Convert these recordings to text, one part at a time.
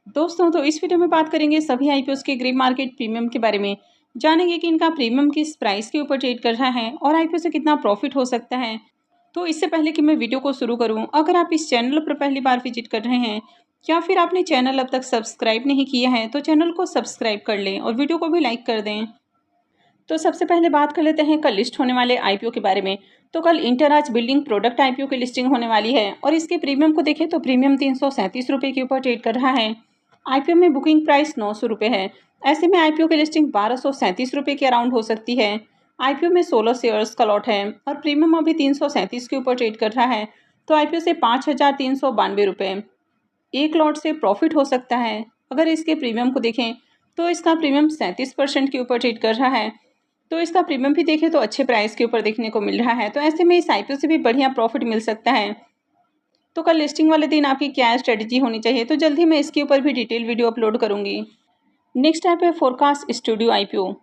दोस्तों, तो इस वीडियो में बात करेंगे सभी आईपीओस के ग्रे मार्केट प्रीमियम के बारे में। जानेंगे कि इनका प्रीमियम किस प्राइस के ऊपर ट्रेड कर रहा है और आईपीओ से कितना प्रॉफिट हो सकता है। तो इससे पहले कि मैं वीडियो को शुरू करूं, अगर आप इस चैनल पर पहली बार विजिट कर रहे हैं या फिर आपने चैनल अब तक सब्सक्राइब नहीं किया है तो चैनल को सब्सक्राइब कर लें और वीडियो को भी लाइक कर दें। तो सबसे पहले बात कर लेते हैं कल लिस्ट होने वाले आईपीओ के बारे में। तो कल इंटरराज बिल्डिंग प्रोडक्ट आईपीओ की लिस्टिंग होने वाली है और इसके प्रीमियम को देखें तो प्रीमियम 337 रुपये के ऊपर ट्रेड कर रहा है। आईपीओ में बुकिंग प्राइस 900 रुपये है। ऐसे में आईपीओ की लिस्टिंग 1237 रुपये के अराउंड हो सकती है। आईपीओ में 16 शेयर्स का लॉट है और प्रीमियम अभी 337 के ऊपर ट्रेड कर रहा है। तो आईपीओ से 5,392 रुपये एक लॉट से प्रॉफिट हो सकता है। अगर इसके प्रीमियम को देखें तो इसका प्रीमियम 37% के ऊपर ट्रेड कर रहा है। तो इसका प्रीमियम भी देखें तो अच्छे प्राइस के ऊपर देखने को मिल रहा है। तो ऐसे में इस आईपीओ से भी बढ़िया प्रॉफिट मिल सकता है। तो कल लिस्टिंग वाले दिन आपकी क्या स्ट्रेटजी होनी चाहिए, तो जल्द ही मैं इसके ऊपर भी डिटेल वीडियो अपलोड करूंगी। नेक्स्ट ऐप है फोरकास्ट स्टूडियो आईपीओ।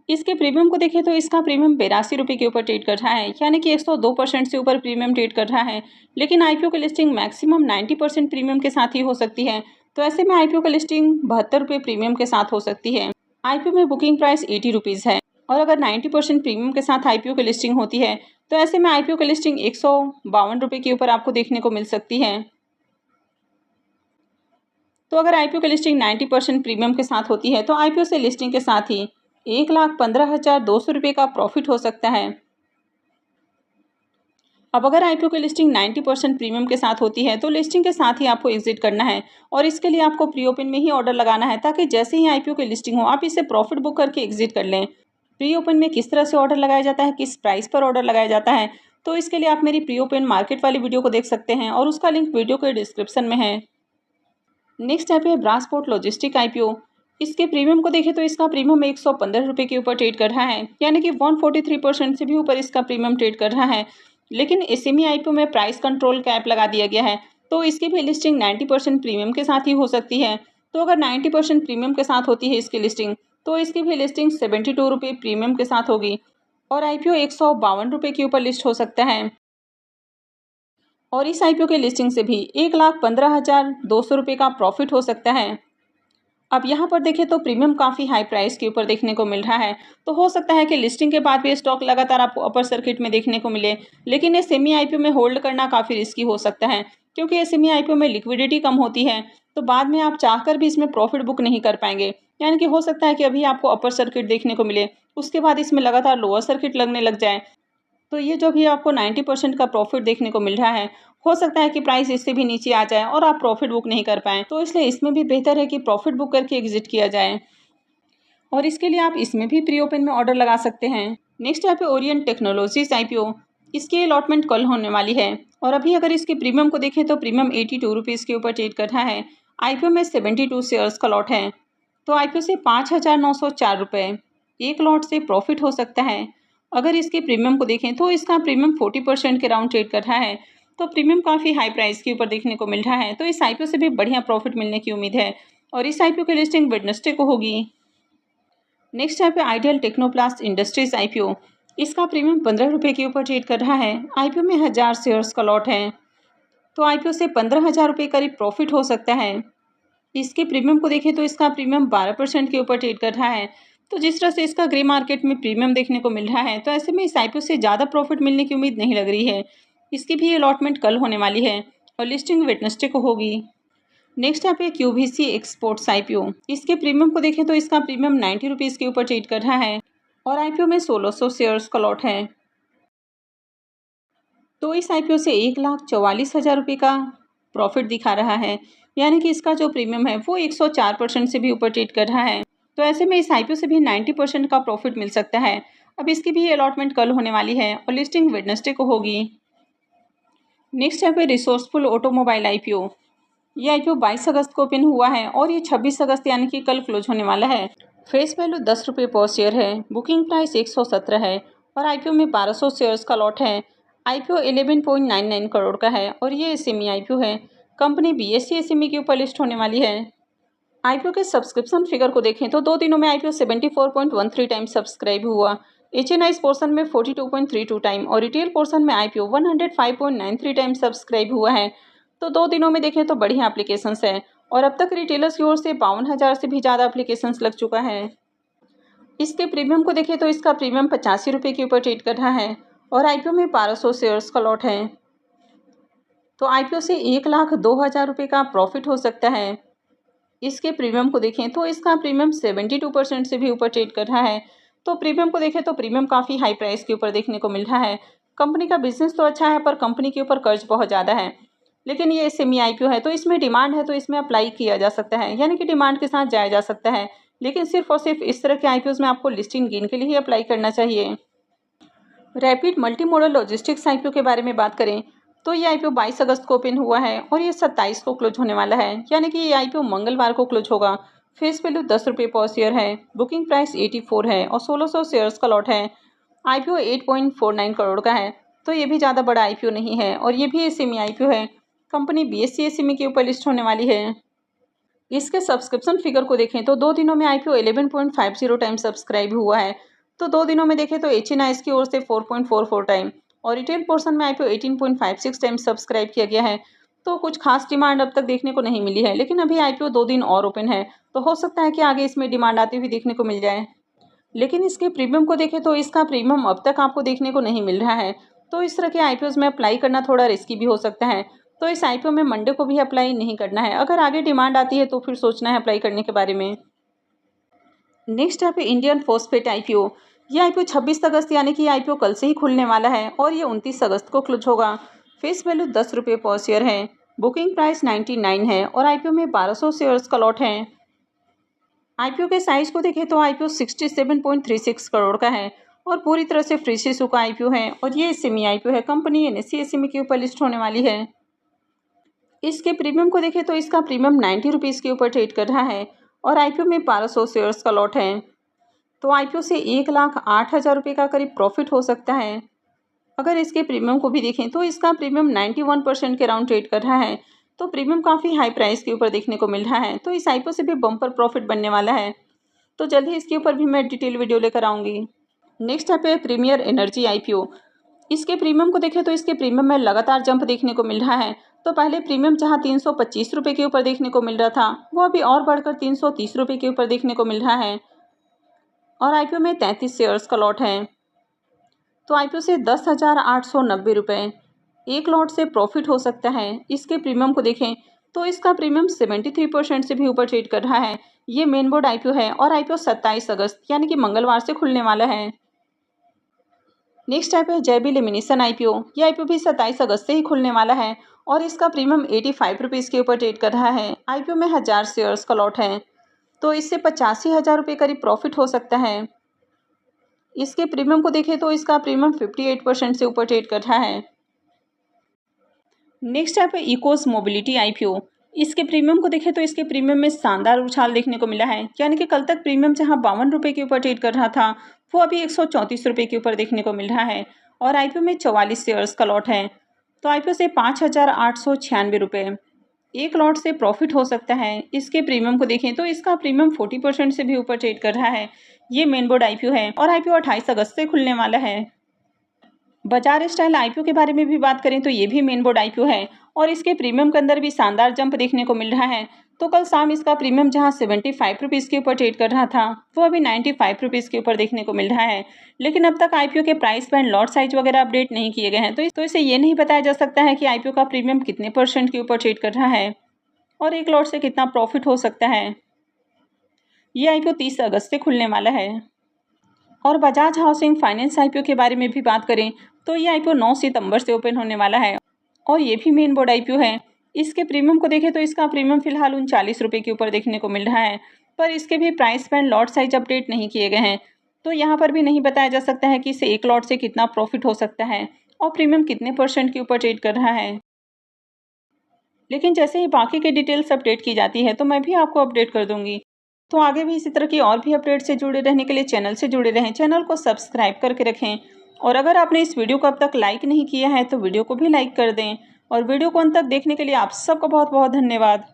इसके प्रीमियम को देखें तो इसका प्रीमियम 82 रुपये के ऊपर ट्रेड कर रहा है, यानी कि 102% से ऊपर प्रीमियम ट्रेड कर रहा है। लेकिन आईपीओ की लिस्टिंग मैक्सिमम 90% प्रीमियम के साथ ही हो सकती है। तो ऐसे में आईपीओ की लिस्टिंग 72 रुपये प्रीमियम के साथ हो सकती है। आईपीओ में बुकिंग प्राइस 80 रुपीज़ है और अगर 90% प्रीमियम के साथ आईपीओ की लिस्टिंग होती है तो ऐसे में आईपीओ की लिस्टिंग 152 रुपये के ऊपर आपको देखने को मिल सकती है। तो अगर आईपीओ की लिस्टिंग 90% प्रीमियम के साथ होती है तो आईपीओ से लिस्टिंग के साथ ही 1,15,200 रुपये का प्रॉफिट हो सकता है। अब अगर आईपीओ की लिस्टिंग 90% प्रीमियम के साथ होती है तो लिस्टिंग के साथ ही आपको एग्जिट करना है और इसके लिए आपको प्री ओपन में ही ऑर्डर लगाना है, ताकि जैसे ही आईपीओ की लिस्टिंग हो आप इसे प्रॉफिट बुक करके एग्जिट कर लें। प्री ओपन में किस तरह से ऑर्डर लगाया जाता है, किस प्राइस पर ऑर्डर लगाया जाता है, तो इसके लिए आप मेरी प्री ओपन मार्केट वाली वीडियो को देख सकते हैं और उसका लिंक वीडियो के डिस्क्रिप्शन में है। नेक्स्ट ऐप है ब्रासपोर्ट लॉजिस्टिक आईपीओ। इसके प्रीमियम को देखें तो इसका प्रीमियम 115 रुपये के ऊपर ट्रेड कर रहा है, यानी कि 143% से भी ऊपर इसका प्रीमियम ट्रेड कर रहा है। लेकिन एसएमई आईपीओ में प्राइस कंट्रोल कैप लगा दिया गया है, तो इसकी भी लिस्टिंग 90% प्रीमियम के साथ ही हो सकती है। तो अगर 90% प्रीमियम के साथ होती है इसकी लिस्टिंग तो इसकी भी लिस्टिंग 72 रुपये प्रीमियम के साथ होगी और आईपीओ 152 रुपये के ऊपर लिस्ट हो सकता है। और इस आईपीओ के लिस्टिंग से भी 1,15,200 रुपये का प्रॉफिट हो सकता है। अब यहाँ पर देखें तो प्रीमियम काफ़ी हाई प्राइस के ऊपर देखने को मिल रहा है, तो हो सकता है कि लिस्टिंग के बाद भी स्टॉक लगातार आपको अपर सर्किट में देखने को मिले। लेकिन ये सेमी आईपीओ में होल्ड करना काफ़ी रिस्की हो सकता है, क्योंकि ये सेमी आईपीओ में लिक्विडिटी कम होती है, तो बाद में आप चाहकर भी इसमें प्रॉफिट बुक नहीं कर पाएंगे। यानी कि हो सकता है कि अभी आपको अपर सर्किट देखने को मिले, उसके बाद इसमें लगातार लोअर सर्किट लगने लग जाए। तो ये जो भी आपको 90% का प्रॉफिट देखने को मिल रहा है, हो सकता है कि प्राइस इससे भी नीचे आ जाए और आप प्रॉफिट बुक नहीं कर पाएँ। तो इसलिए इसमें भी बेहतर है कि प्रॉफिट बुक करके एग्जिट किया जाए और इसके लिए आप इसमें भी प्री ओपन में ऑर्डर लगा सकते हैं। नेक्स्ट यहाँ पे ओरिएंट टेक्नोलॉजीज आईपीओ। इसकी अलॉटमेंट कल होने वाली है और अभी अगर इसके प्रीमियम को देखें तो प्रीमियम 82 रुपीज़ के ऊपर ट्रेड कर रहा है। आईपीओ में 72 शेयर्स का लॉट है, तो आईपीओ से 5,904 रुपये एक लॉट से प्रॉफिट हो सकता है। अगर इसके प्रीमियम को देखें तो इसका प्रीमियम 40% के राउंड ट्रेड कर रहा है, तो प्रीमियम काफ़ी हाई प्राइस के ऊपर देखने को मिल रहा है। तो इस आईपीओ से भी बढ़िया प्रॉफिट मिलने की उम्मीद है और इस आईपीओ की लिस्टिंग वेडनेसडे को होगी। नेक्स्ट यहाँ पे आइडियल टेक्नोप्लास्ट इंडस्ट्रीज आईपीओ। इसका प्रीमियम 15 रुपये के ऊपर ट्रेड कर रहा है। आईपीओ में 1000 शेयर्स का लॉट है, तो आईपीओ से 15,000 रुपये करीब प्रॉफिट हो सकता है। इसके प्रीमियम को देखें तो इसका प्रीमियम 12% के ऊपर ट्रेड कर रहा है। तो जिस तरह से इसका ग्रे मार्केट में प्रीमियम देखने को मिल रहा है, तो ऐसे में इस आईपीओ से ज़्यादा प्रॉफिट मिलने की उम्मीद नहीं लग रही है। इसकी भी अलॉटमेंट कल होने वाली है और लिस्टिंग वेडनेसडे को होगी। नेक्स्ट यहाँ पे क्यूबीसी एक्सपोर्ट्स आईपीओ। इसके प्रीमियम को देखें तो इसका प्रीमियम 90 रुपीज़ के ऊपर ट्रेड कर रहा है और आईपीओ में 1600 शेयर्स का लॉट है। तो इस आईपीओ से 1,44,000 रुपये का प्रॉफिट दिखा रहा है, यानी कि इसका जो प्रीमियम है वो 104% से भी ऊपर ट्रेड कर रहा है। तो ऐसे में इस आईपीओ से भी 90% का प्रॉफिट मिल सकता है। अब इसकी भी अलॉटमेंट कल होने वाली है और लिस्टिंग वेडनेसडे को होगी। नेक्स्ट यहाँ पे रिसोर्सफुल ऑटोमोबाइल आईपीओ। ये आईपीओ 22 अगस्त को ओपन हुआ है और ये 26 अगस्त यानी कि कल क्लोज होने वाला है। फेस वैल्यू 10 रुपये पर शेयर है। बुकिंग प्राइस 117 है और आईपीओ में 1200 शेयर्स का लॉट है। आईपीओ 11.99 करोड़ का है और ये एसएमई आईपीओ है। कंपनी बीएसई एसएमई के ऊपर लिस्ट होने वाली है। आईपीओ के सब्सक्रिप्शन फिगर को देखें तो 2 दिनों में आईपीओ 74.13 टाइम सब्सक्राइब हुआ। एचएनआई पोर्सन में 42.32 टाइम और रिटेल पोर्सन में आईपीओ 105.93 टाइम सब्सक्राइब हुआ है। तो 2 दिनों में देखें तो बढ़िया एप्लीकेशंस है और अब तक रिटेलर्स की ओर से 52,000 से भी ज़्यादा एप्लीकेशंस लग चुका है। इसके प्रीमियम को देखें तो इसका प्रीमियम 85 रुपये के ऊपर ट्रेड कर रहा है और आईपीओ में 1200 शेयर्स का लॉट है। तो आईपीओ से 1,02,000 रुपये का प्रॉफिट हो सकता है। इसके प्रीमियम को देखें तो इसका प्रीमियम 72% से भी ऊपर ट्रेड कर रहा है। तो प्रीमियम को देखें तो प्रीमियम काफ़ी हाई प्राइस के ऊपर देखने को मिल रहा है। कंपनी का बिजनेस तो अच्छा है पर कंपनी के ऊपर कर्ज बहुत ज़्यादा है। लेकिन ये सेमी आईपीओ है तो इसमें डिमांड है तो इसमें अप्लाई किया जा सकता है, यानी कि डिमांड के साथ जाया जा सकता है। लेकिन सिर्फ और सिर्फ इस तरह के आईपीओज में आपको लिस्टिंग गेन के लिए ही अप्लाई करना चाहिए। Rapid multi modal logistics IPO के बारे में बात करें तो ये आईपीओ 22 अगस्त को ओपन हुआ है और ये 27 को क्लोज होने वाला है, यानी कि ये आईपीओ मंगलवार को क्लोज होगा। फेस वैल्यू 10 रुपये पर शेयर है। बुकिंग प्राइस 84 है और 1600 शेयर्स का लॉट है। आईपीओ 8.49 करोड़ का है, तो ये भी ज़्यादा बड़ा आईपीओ नहीं है और ये भी सेमी आईपीओ है। कंपनी BSE SME के ऊपर लिस्ट होने वाली है। इसके सब्सक्रिप्शन फिगर को देखें तो 2 दिनों में आईपीओ 11.50 टाइम सब्सक्राइब हुआ है। तो 2 दिनों में देखें तो HNIs की ओर से 4.44 टाइम और रिटेल पोर्शन में आईपीओ 18.56 टाइम सब्सक्राइब किया गया है। तो कुछ खास डिमांड अब तक देखने को नहीं मिली है, लेकिन अभी आईपीओ 2 दिन और ओपन है तो हो सकता है कि आगे इसमें डिमांड आती हुई देखने को मिल जाए। लेकिन इसके प्रीमियम को देखें तो इसका प्रीमियम अब तक आपको देखने को नहीं मिल रहा है। तो इस तरह के आईपीओज में अप्लाई करना थोड़ा रिस्की भी हो सकता है। तो इस आईपीओ में मंडे को भी अप्लाई नहीं करना है। अगर आगे डिमांड आती है तो फिर सोचना है अप्लाई करने के बारे में। नेक्स्ट है पे इंडियन फॉस्फेट आईपीओ। ये आईपीओ 26 अगस्त यानी कि आईपीओ कल से ही खुलने वाला है और ये 29 अगस्त को क्लोज होगा। फेस वैल्यू 10 रुपये पर शेयर है। बुकिंग प्राइस 99 है और आईपीओ में 1200 शेयर्स का लॉट है। आईपीओ के साइज को देखें तो आईपीओ 67.36 करोड़ का है और पूरी तरह से फ्री इशू का आईपीओ है और ये सेमी आईपीओ है। कंपनी NSE SME के ऊपर लिस्ट होने वाली है। इसके प्रीमियम को देखें तो इसका प्रीमियम 90 रुपीज़ के ऊपर ट्रेड कर रहा है और आईपीओ में 1200 शेयर्स का लॉट है। तो आईपीओ से 1,08,000 रुपये का करीब प्रॉफिट हो सकता है। अगर इसके प्रीमियम को भी देखें तो इसका प्रीमियम 91% के राउंड ट्रेड कर रहा है। तो प्रीमियम काफ़ी हाई प्राइस के ऊपर देखने को मिल रहा है। तो इस आईपीओ से भी बम्पर प्रॉफिट बनने वाला है। तो जल्द ही इसके ऊपर भी मैं डिटेल वीडियो लेकर आऊँगी। नेक्स्ट है प्रीमियर एनर्जी आईपीओ। इसके प्रीमियम को देखें तो इसके प्रीमियम में लगातार जंप देखने को मिल रहा है। तो पहले प्रीमियम जहां 325 रुपये के ऊपर देखने को मिल रहा था वो अभी और बढ़कर 330 रुपये के ऊपर देखने को मिल रहा है और आईपीओ में 33 शेयर्स का लॉट है। तो आईपीओ से 10,890 रुपये एक लॉट से प्रॉफिट हो सकता है। इसके प्रीमियम को देखें तो इसका प्रीमियम 73% से भी ऊपर ट्रेड कर रहा है। ये मेन बोर्ड आईपीओ है और आईपीओ 27 अगस्त यानी कि मंगलवार से खुलने वाला है। नेक्स्ट टाइप है जयबी लेमिनेशन आईपीओ। ये आईपीओ भी 27 अगस्त से ही खुलने वाला है और इसका प्रीमियम 85 रुपीज़ के ऊपर ट्रेड कर रहा है। आईपीओ में 1000 शेयर्स का लॉट है, तो इससे 85,000 रुपये करीब प्रॉफिट हो सकता है। इसके प्रीमियम को देखें तो इसका प्रीमियम 58% से ऊपर ट्रेड कर रहा है। नेक्स्ट टाइप है इकोस मोबिलिटी आईपीओ। इसके प्रीमियम को देखें तो इसके प्रीमियम में शानदार उछाल देखने को मिला है, यानी कि कल तक प्रीमियम जहां 52 रुपये के ऊपर ट्रेड कर रहा था वो अभी 134 रुपये के ऊपर देखने को मिल रहा है और आईपीओ में 44 शेयर्स का लॉट है। तो आईपीओ से 5,896 रुपये एक लॉट से प्रॉफिट हो सकता है। इसके प्रीमियम को देखें तो इसका प्रीमियम 40% से भी ऊपर ट्रेड कर रहा है। ये मेन बोर्ड आईपीओ है और आईपीओ 28 अगस्त से खुलने वाला है। बजाज स्टाइल आईपीओ के बारे में भी बात करें तो ये भी मेन बोर्ड आईपीओ है और इसके प्रीमियम के अंदर भी शानदार जंप देखने को मिल रहा है। तो कल शाम इसका प्रीमियम जहां 75 रुपीज़ के ऊपर ट्रेड कर रहा था वो अभी 95 रुपीज़ के ऊपर देखने को मिल रहा है। लेकिन अब तक आईपीओ के प्राइस बैंड, लॉट साइज वगैरह अपडेट नहीं किए गए हैं, तो इसे ये नहीं बताया जा सकता है कि आईपीओ का प्रीमियम कितने % के ऊपर ट्रेड कर रहा है और एक लॉट से कितना प्रॉफिट हो सकता है। ये आईपीओ 30 अगस्त से खुलने वाला है। और बजाज हाउसिंग फाइनेंस आईपीओ के बारे में भी बात करें तो ये आईपीओ 9 सितंबर से ओपन होने वाला है और ये भी मेन बोर्ड आईपीओ है। इसके प्रीमियम को देखें तो इसका प्रीमियम फिलहाल 39 रुपये के ऊपर देखने को मिल रहा है, पर इसके भी price band, lot size update नहीं किए गए हैं, तो यहाँ पर भी नहीं बताया जा सकता है कि इसे एक लॉट से कितना प्रॉफिट हो सकता है और प्रीमियम कितने % के ऊपर ट्रेड कर रहा है। लेकिन जैसे ही बाकी के डिटेल्स अपडेट की जाती है तो मैं भी आपको अपडेट कर दूंगी। तो आगे भी इसी तरह की और भी अपडेट से जुड़े रहने के लिए चैनल से जुड़े रहें, चैनल को सब्सक्राइब करके रखें और अगर आपने इस वीडियो को अब तक लाइक नहीं किया है तो वीडियो को भी लाइक कर दें और वीडियो को अंत तक देखने के लिए आप सबका बहुत बहुत धन्यवाद।